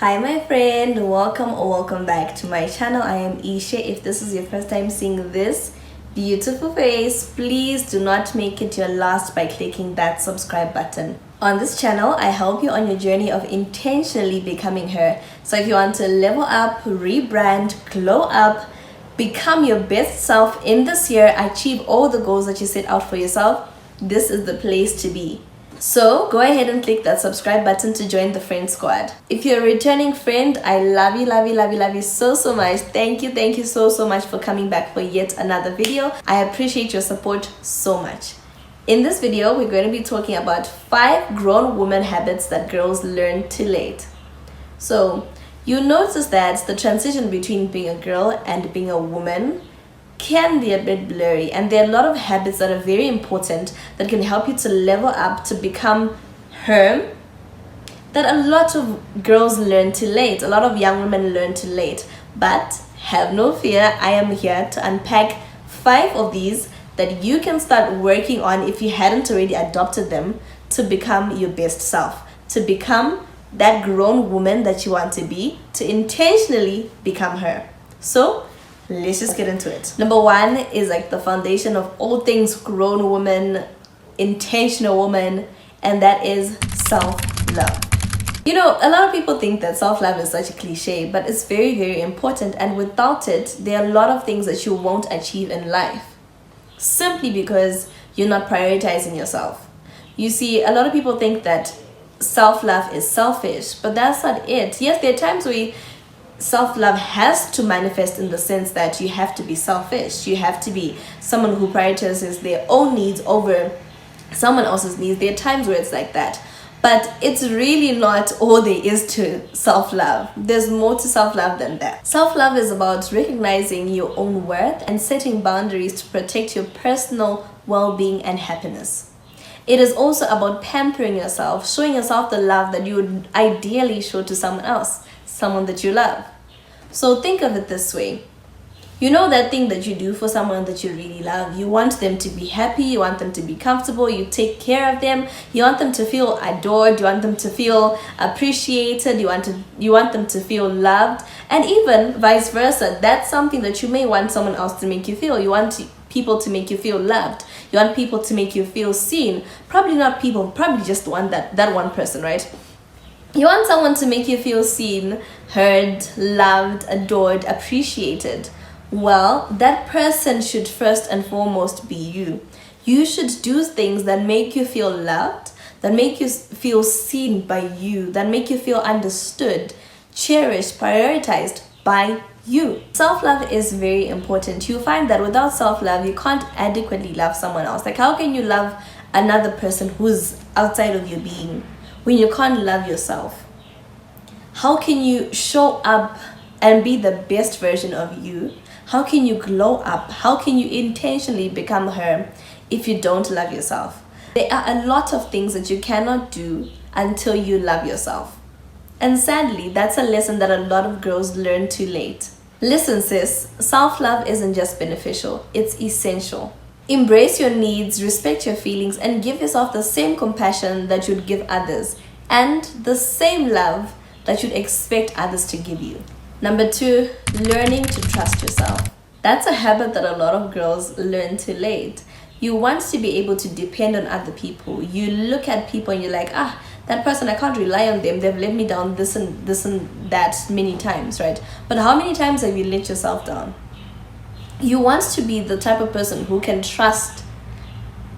Hi my friend, welcome or welcome back to my channel. I am Ishe. If this is your first time seeing this beautiful face, please do not make it your last by clicking that subscribe button. On this channel, I help you on your journey of intentionally becoming her. So if you want to level up, rebrand, glow up, become your best self in this year, achieve all the goals that you set out for yourself, this is the place to be. So go ahead and click that subscribe button to join the friend squad. If you're a returning friend, I love you so much. Thank you so much for coming back for yet another video. I appreciate your support so much. In this video, we're going to be talking about 5 grown woman habits that girls learn too late. So you notice that the transition between being a girl and being a woman can be a bit blurry, and there are a lot of habits that are very important that can help you to level up to become her, that a lot of girls learn too late, a lot of young women learn too late. But have no fear, I am here to unpack 5 of these that you can start working on if you hadn't already adopted them, to become your best self, to become that grown woman that you want to be, to intentionally become her. So let's just get into it. Number 1 is like the foundation of all things grown woman, intentional woman, and that is self-love. You know, a lot of people think that self-love is such a cliche, but it's very important, and without it, there are a lot of things that you won't achieve in life, simply because you're not prioritizing yourself. You see, a lot of people think that self-love is selfish, but that's not it. Yes, there are times where self-love has to manifest in the sense that you have to be selfish. You have to be someone who prioritizes their own needs over someone else's needs. There are times where it's like that, but it's really not all there is to self-love. There's more to self-love than that. Self-love is about recognizing your own worth and setting boundaries to protect your personal well-being and happiness. It is also about pampering yourself, showing yourself the love that you would ideally show to someone else, someone that you love. So think of it this way. You know that thing that you do for someone that you really love. You want them to be happy, you want them to be comfortable, you take care of them, you want them to feel adored, you want them to feel appreciated, you want them to feel loved, and even vice versa. That's something that you may want someone else to make you feel. You want people to make you feel loved. You want people to make you feel seen. Probably not people, probably just want that one person, right? You want someone to make you feel seen, heard, loved, adored, appreciated. Well, that person should first and foremost be you. You should do things that make you feel loved, that make you feel seen by you, that make you feel understood, cherished, prioritized by you. Self-love is very important. You'll find that without self-love, you can't adequately love someone else. Like, how can you love another person who's outside of your being when you can't love yourself? How can you show up and be the best version of you? How can you glow up? How can you intentionally become her if you don't love yourself? There are a lot of things that you cannot do until you love yourself. And sadly, that's a lesson that a lot of girls learn too late. Listen sis, self-love isn't just beneficial, it's essential. Embrace your needs, respect your feelings, and give yourself the same compassion that you'd give others, and the same love that you'd expect others to give you. Number 2, learning to trust yourself. That's a habit that a lot of girls learn too late. You want to be able to depend on other people. You look at people and you're like, that person, I can't rely on them. They've let me down this and that many times, right? But how many times have you let yourself down? You want to be the type of person who can trust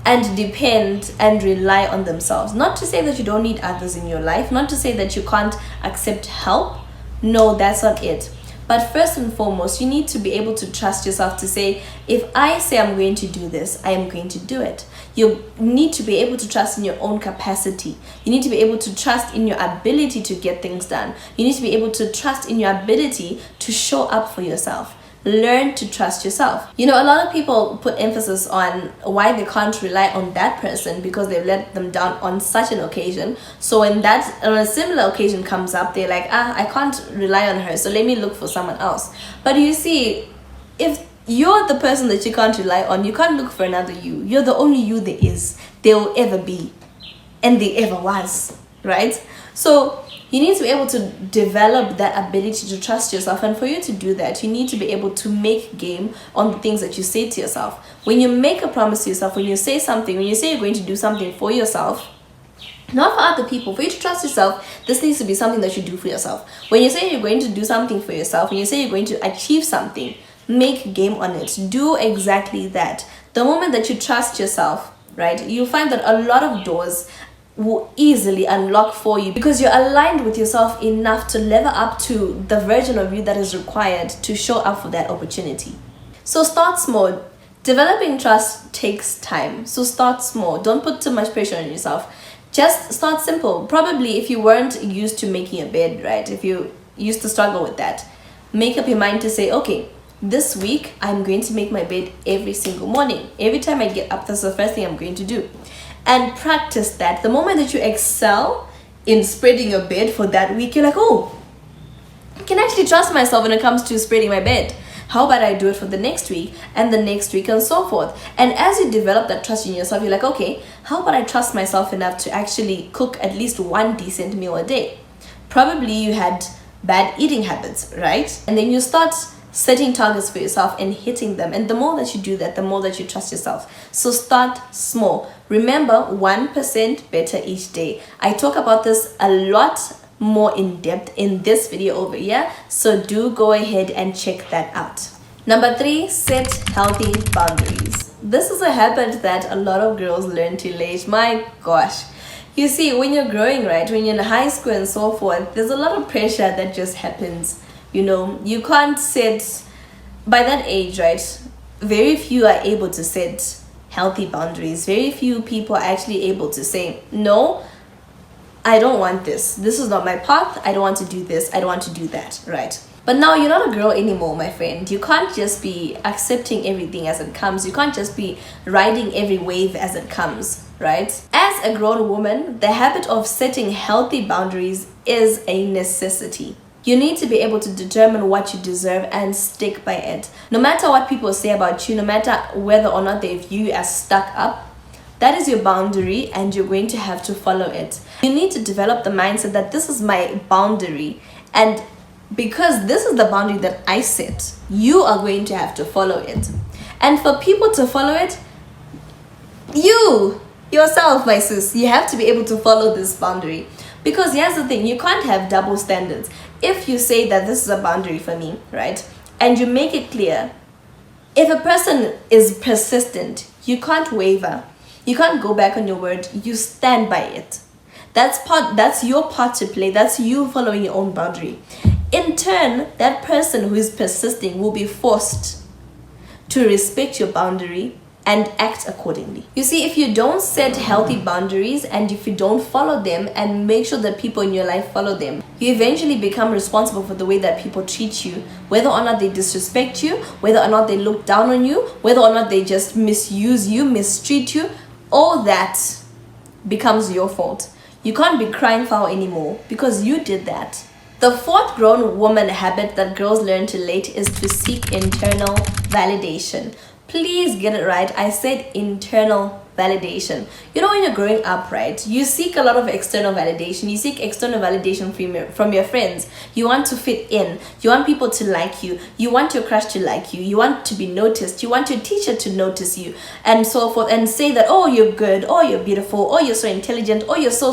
and depend and rely on themselves. Not to say that you don't need others in your life, not to say that you can't accept help. No, that's not it. But first and foremost, you need to be able to trust yourself to say, if I say I'm going to do this, I am going to do it. You need to be able to trust in your own capacity. You need to be able to trust in your ability to get things done. You need to be able to trust in your ability to show up for yourself. Learn to trust yourself. You know, a lot of people put emphasis on why they can't rely on that person because they've let them down on such an occasion. So when a similar occasion comes up, they're like, I can't rely on her, so let me look for someone else. But you see, if you're the person that you can't rely on, you can't look for another you. You're the only you there is, there will ever be, and there ever was, right? So You need to be able to develop that ability to trust yourself. And for you to do that, you need to be able to make game on the things that you say to yourself. When you make a promise to yourself, when you say something, when you say you're going to do something for yourself, not for other people, for you to trust yourself, this needs to be something that you do for yourself. When you say you're going to do something for yourself, when you say you're going to achieve something, make game on it. Do exactly that. The moment that you trust yourself, right, you'll find that a lot of doors will easily unlock for you because you're aligned with yourself enough to level up to the version of you that is required to show up for that opportunity. So start small. Developing trust takes time. So start small. Don't put too much pressure on yourself. Just start simple. Probably if you weren't used to making a bed, right? If you used to struggle with that, make up your mind to say, okay, this week I'm going to make my bed every single morning. Every time I get up, that's the first thing I'm going to do. And practice that. The moment that you excel in spreading your bed for that week, you're like, oh, I can actually trust myself when it comes to spreading my bed. How about I do it for the next week and the next week and so forth? And as you develop that trust in yourself, you're like, okay, how about I trust myself enough to actually cook at least one decent meal a day? Probably you had bad eating habits, right? And then you start setting targets for yourself and hitting them. And the more that you do that, the more that you trust yourself. So start small. Remember, 1% better each day. I talk about this a lot more in depth in this video over here, so do go ahead and check that out. Number 3, set healthy boundaries. This is a habit that a lot of girls learn too late. My gosh, you see, when you're growing, right, when you're in high school and so forth, there's a lot of pressure that just happens. You know, you can't set, by that age, right, very few are able to set healthy boundaries. Very few people are actually able to say, no, I don't want this. This is not my path. I don't want to do this. I don't want to do that, right? But now you're not a girl anymore, my friend. You can't just be accepting everything as it comes. You can't just be riding every wave as it comes, right? As a grown woman, the habit of setting healthy boundaries is a necessity. You need to be able to determine what you deserve and stick by it. No matter what people say about you, no matter whether or not they view you as stuck up, that is your boundary and you're going to have to follow it. You need to develop the mindset that this is my boundary, and because this is the boundary that I set, you are going to have to follow it. And for people to follow it, you yourself, my sis, you have to be able to follow this boundary. Because here's the thing, you can't have double standards. If you say that this is a boundary for me, right, and you make it clear, if a person is persistent, you can't waver. You can't go back on your word. You stand by it. That's your part to play. That's you following your own boundary. In turn, that person who is persisting will be forced to respect your boundary and act accordingly. You see, if you don't set healthy boundaries and if you don't follow them and make sure that people in your life follow them, you eventually become responsible for the way that people treat you, whether or not they disrespect you, whether or not they look down on you, whether or not they just misuse you, mistreat you. All that becomes your fault. You can't be crying foul anymore because you did that. The 4th grown woman habit that girls learn too late is to seek internal validation. Please get it right. I said internal validation. You know, when you're growing up, right, you seek a lot of external validation. You seek external validation from your friends. You want to fit in. You want people to like you. You want your crush to like you. You want to be noticed. You want your teacher to notice you and so forth, and say that, oh, you're good, oh, you're beautiful, oh, you're so intelligent, oh, you're so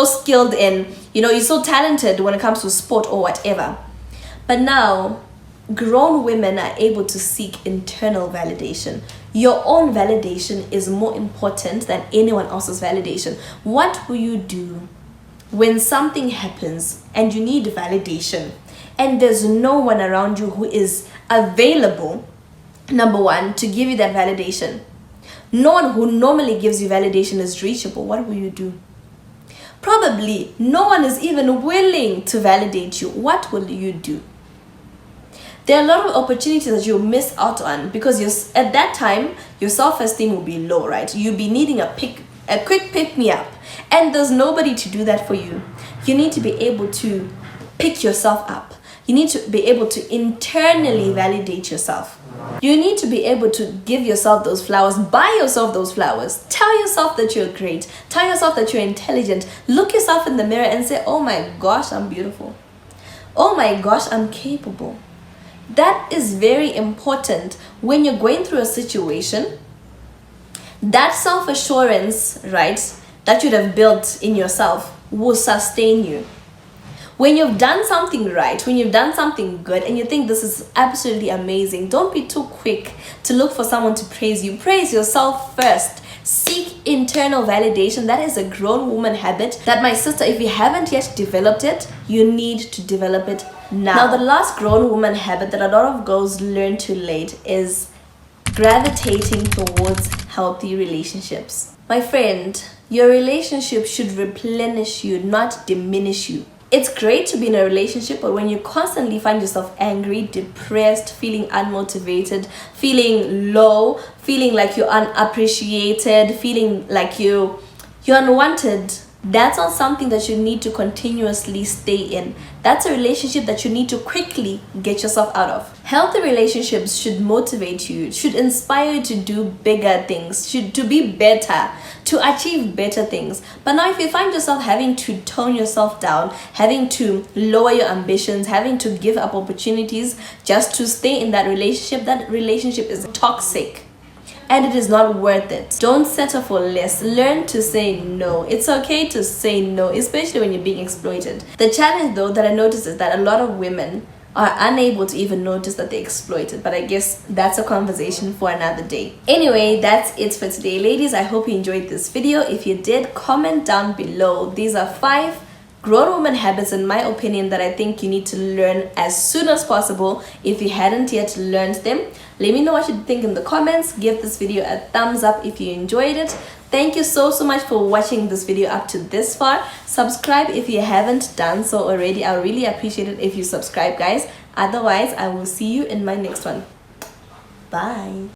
skilled in, you know, you're so talented when it comes to sport or whatever. But now, grown women are able to seek internal validation. Your own validation is more important than anyone else's validation. What will you do when something happens and you need validation and there's no one around you who is available, number one, to give you that validation? No one who normally gives you validation is reachable. What will you do? Probably no one is even willing to validate you. What will you do? There are a lot of opportunities that you'll miss out on because at that time, your self-esteem will be low, right? You'll be needing a quick pick-me-up. And there's nobody to do that for you. You need to be able to pick yourself up. You need to be able to internally validate yourself. You need to be able to give yourself those flowers, buy yourself those flowers, tell yourself that you're great, tell yourself that you're intelligent, look yourself in the mirror and say, oh my gosh, I'm beautiful. Oh my gosh, I'm capable. That is very important when you're going through a situation. That self-assurance, right, that you'd have built in yourself will sustain you. When you've done something right, when you've done something good and you think this is absolutely amazing, don't be too quick to look for someone to praise you. Praise yourself first. Seek internal validation. That is a grown woman habit that, my sister, if you haven't yet developed it, you need to develop it now. Now, the last grown woman habit that a lot of girls learn too late is gravitating towards healthy relationships. My friend, your relationship should replenish you, not diminish you. It's great to be in a relationship, but when you constantly find yourself angry, depressed, feeling unmotivated, feeling low, feeling like you're unappreciated, feeling like you're unwanted, that's not something that you need to continuously stay in. That's a relationship that you need to quickly get yourself out of. Healthy relationships should motivate you, should inspire you to do bigger things, to be better, to achieve better things. But now if you find yourself having to tone yourself down, having to lower your ambitions, having to give up opportunities just to stay in that relationship is toxic. And it is not worth it. Don't settle for less. Learn to say no. It's okay to say no, especially when you're being exploited. The challenge though that I noticed is that a lot of women are unable to even notice that they're exploited, but I guess that's a conversation for another day. Anyway, that's it for today, ladies. I hope you enjoyed this video. If you did, comment down below. These are 5 grown woman habits, in my opinion, that I think you need to learn as soon as possible if you hadn't yet learned them. Let me know what you think in the comments. Give this video a thumbs up if you enjoyed it. Thank you so much for watching this video up to this far. Subscribe if you haven't done so already. I really appreciate it if you subscribe, guys. Otherwise, I will see you in my next one. Bye.